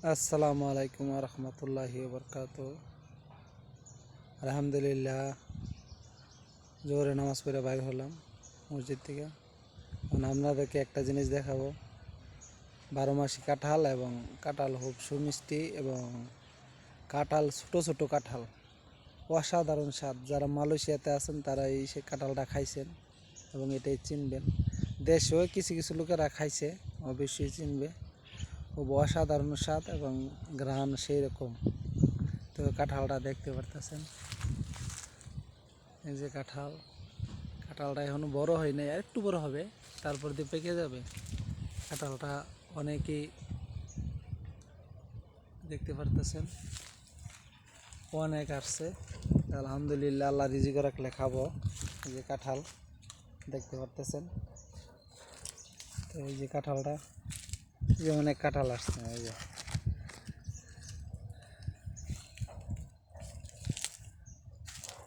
আসসালামু আলাইকুম রহমতুল্লাহি বরকাত। আলহামদুলিল্লাহ, জোহরে নামাজ পড়ে বাইর হলাম মসজিদ থেকে। এখন আপনাদেরকে একটা জিনিস দেখাবো, 12 মাসি কাঁঠাল এবং কাঁঠাল খুব সুমিষ্টি এবং কাঁঠাল ছোটো ছোটো কাঁঠাল, অসাধারণ স্বাদ। যারা মালয়েশিয়াতে আছেন তারা এই সে কাঁঠালটা খাইছেন এবং এটাই চিনবেন। দেশেও কিছু কিছু লোকেরা খাইছে, অবশ্যই চিনবে। খুব অসাধারণ স্বাদ এবং ঘ্রাণ সেই রকম। তো কাঁঠালটা দেখতে পারতেছেন, এই যে কাঁঠালটা এখনো বড় হয় নাই, আর একটু বড় হবে, তারপর দিয়ে পেকে যাবে। কাঁঠালটা অনেকেই দেখতে পারতেছেন, অনেক আসছে। আলহামদুলিল্লাহ, আল্লাহ রিজিক রাখলে খাবো। এই যে কাঁঠাল দেখতে পারতেছেন, তো এই যে কাঁঠালটা, এই যে অনেক কাঁঠাল আসছে। এই যে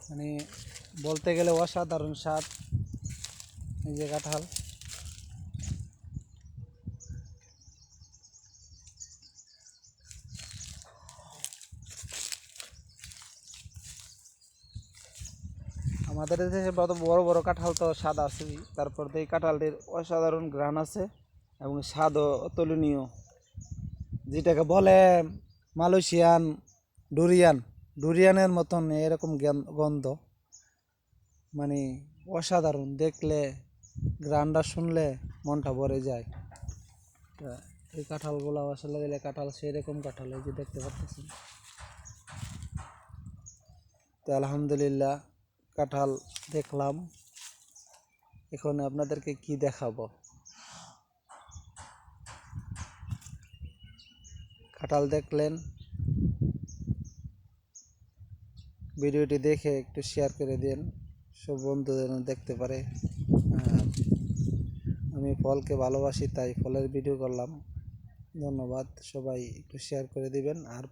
মানে বলতে গেলে অসাধারণ স্বাদ। এই যে কাঁঠাল, আমাদের দেশে বড় বড় কাঁঠাল তো স্বাদ আছে, তারপর এই কাঁঠালটির অসাধারণ ঘ্রাণ আছে এবং স্বাদও অতুলনীয়, যেটাকে বলে মালয়েশিয়ান ডুরিয়ানের মতন এরকম গন্ধ। মানে অসাধারণ, দেখলে ঘ্রাণটা শুনলে মনটা ভরে যায়। তা এই কাঁঠালগুলো আসলে গেলে কাঁঠাল সেই রকম কাঁঠাল, এই যে দেখতে পাচ্ছেন। তো আলহামদুলিল্লাহ, কাঁঠাল দেখলাম, এখন আপনাদেরকে কি দেখাবো। কাঁঠাল দেখলেন, ভিডিওটি দেখে একটু শেয়ার করে দিন, সব বন্ধুদের দেখতে পারে। আর আমি ফলকে ভালোবাসি, তাই ফলের ভিডিও করলাম। ধন্যবাদ, সবাই একটু শেয়ার করে দিবেন। আর